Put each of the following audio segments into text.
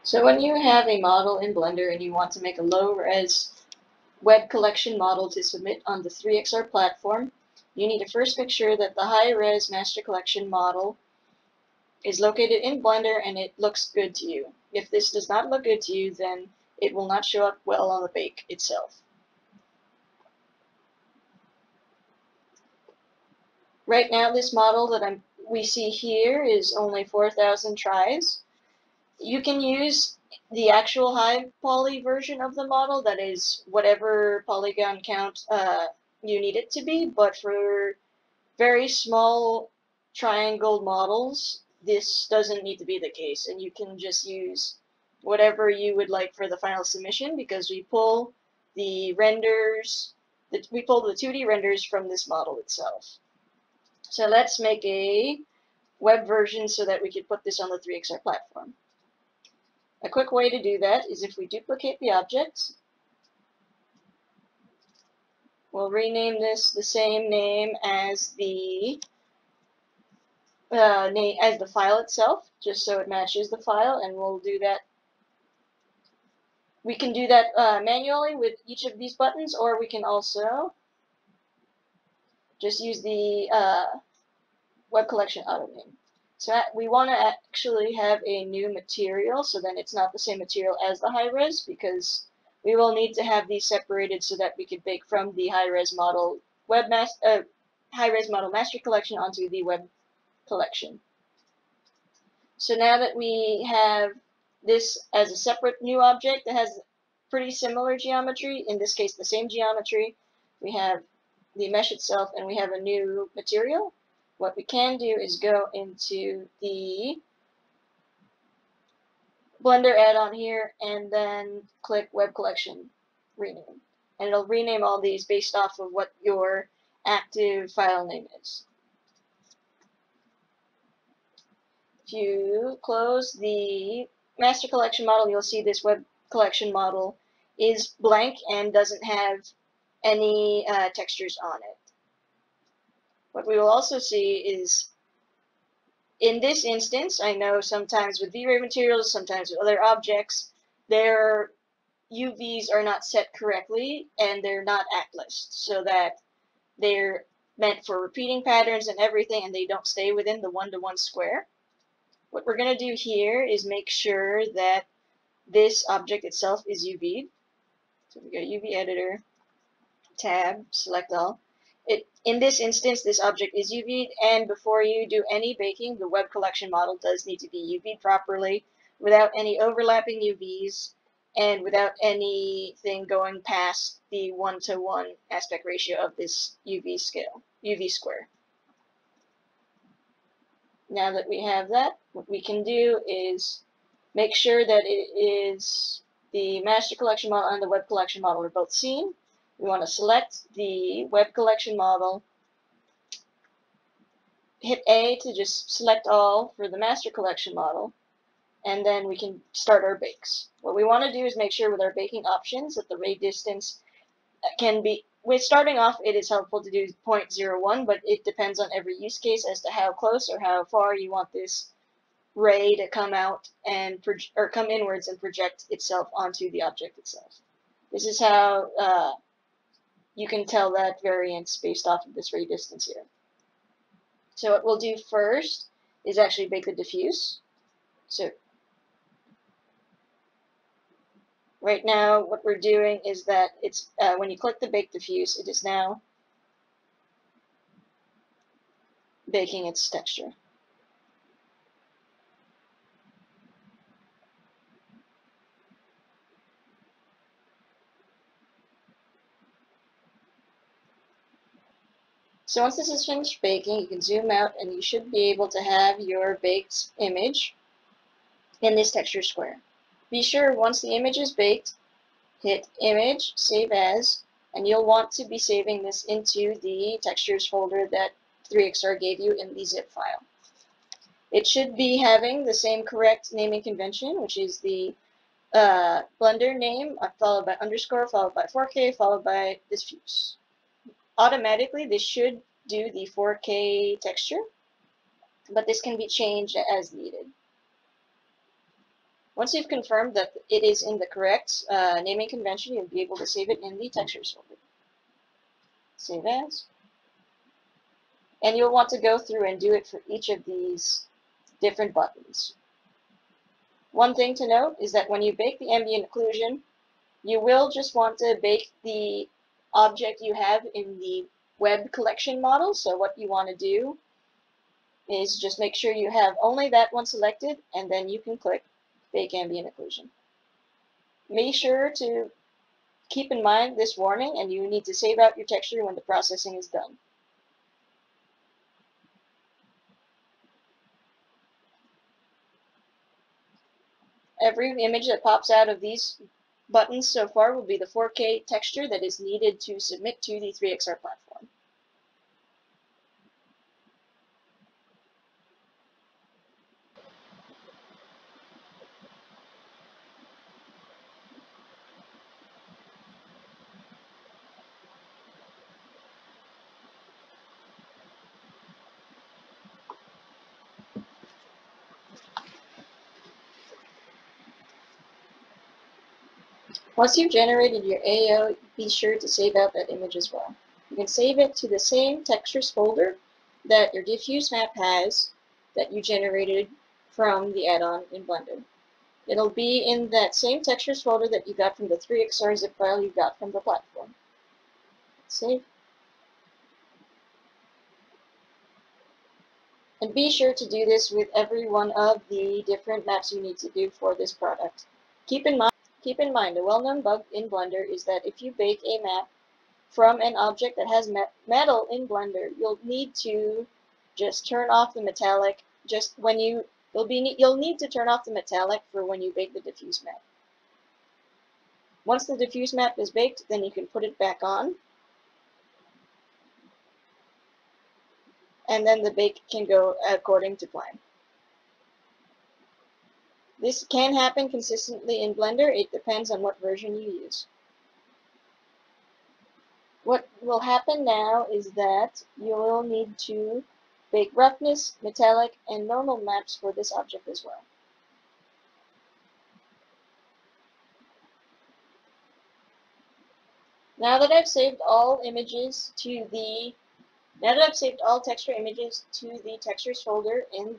So when you have a model in Blender and you want to make a low-res web collection model to submit on the 3XR platform, you need to first make sure that the high-res master collection model is located in Blender and it looks good to you. If this does not look good to you, then it will not show up well on the bake itself. Right now, this model that we see here is only 4,000 tries. You can use the actual high poly version of the model, that is whatever polygon count you need it to be, but for very small triangle models, this doesn't need to be the case, and you can just use whatever you would like for the final submission, because we pull the renders, we pull the 2D renders from this model itself. So let's make a web version so that we can put this on the 3XR platform. A quick way to do that is if we duplicate the object, we'll rename this the same name as the file itself, just so it matches the file, and we'll do that. We can do that manually with each of these buttons, or we can also just use the web collection auto name. So we want to actually have a new material, so then it's not the same material as the high-res, because we will need to have these separated so that we could bake from the high-res model model master collection onto the web collection. So now that we have this as a separate new object that has pretty similar geometry, in this case the same geometry, we have the mesh itself and we have a new material. What we can do is go into the Blender add-on here and then click Web Collection Rename. And it'll rename all these based off of what your active file name is. If you close the master collection model, you'll see this web collection model is blank and doesn't have any textures on it. What we will also see is, in this instance, I know sometimes with V-Ray materials, sometimes with other objects, their UVs are not set correctly and they're not ActList, so that they're meant for repeating patterns and everything, and they don't stay within the 1-to-1 square. What we're going to do here is make sure that this object itself is UV'd. So we go UV Editor, Tab, Select All. In this instance, this object is UV'd, and before you do any baking, the web collection model does need to be UV'd properly, without any overlapping UVs, and without anything going past the 1-to-1 aspect ratio of this UV square. Now that we have that, what we can do is make sure that it is the master collection model and the web collection model are both seen. We want to select the web collection model, hit A to just select all for the master collection model, and then we can start our bakes. What we want to do is make sure with our baking options that the ray distance can be, with starting off it is helpful to do 0.01, but it depends on every use case as to how close or how far you want this ray to come out and come inwards and project itself onto the object itself. This is how you can tell that variance based off of this ray distance here. So what we'll do first is actually bake the diffuse. So right now what we're doing is that it's when you click the bake diffuse, it is now baking its texture. So once this is finished baking, you can zoom out and you should be able to have your baked image in this texture square. Be sure once the image is baked, hit Image, Save As, and you'll want to be saving this into the textures folder that 3XR gave you in the zip file. It should be having the same correct naming convention, which is the Blender name followed by underscore, followed by 4K, followed by diffuse. Automatically, this should do the 4K texture, but this can be changed as needed. Once you've confirmed that it is in the correct naming convention, you'll be able to save it in the textures folder. Save as. And you'll want to go through and do it for each of these different buttons. One thing to note is that when you bake the ambient occlusion, you will just want to bake the object you have in the web collection model. So what you want to do is just make sure you have only that one selected, and then you can click Bake Ambient Occlusion. Make sure to keep in mind this warning, and you need to save out your texture when the processing is done. Every image that pops out of these buttons so far will be the 4K texture that is needed to submit to the 3XR platform. Once you've generated your AO, be sure to save out that image as well. You can save it to the same textures folder that your diffuse map has that you generated from the add-on in Blender. It'll be in that same textures folder that you got from the 3XR zip file you got from the platform. Save. And be sure to do this with every one of the different maps you need to do for this product. Keep in mind, a well-known bug in Blender is that if you bake a map from an object that has metal in Blender, you'll need to just turn off the metallic you'll need to turn off the metallic for when you bake the diffuse map. Once the diffuse map is baked, then you can put it back on, and then the bake can go according to plan. This can happen consistently in Blender. It depends on what version you use. What will happen now is that you will need to bake roughness, metallic, and normal maps for this object as well. Now that I've saved all texture images to the textures folder in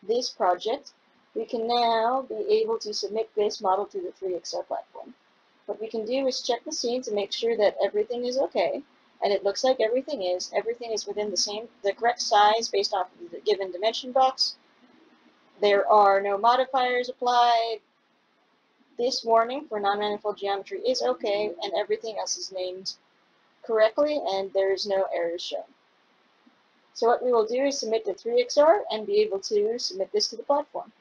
this project, we can now be able to submit this model to the 3XR platform. What we can do is check the scene to make sure that everything is okay, and it looks like everything is. Everything is within the correct size based off of the given dimension box. There are no modifiers applied. This warning for non-manifold geometry is okay, and everything else is named correctly, and there is no errors shown. So what we will do is submit to 3XR and be able to submit this to the platform.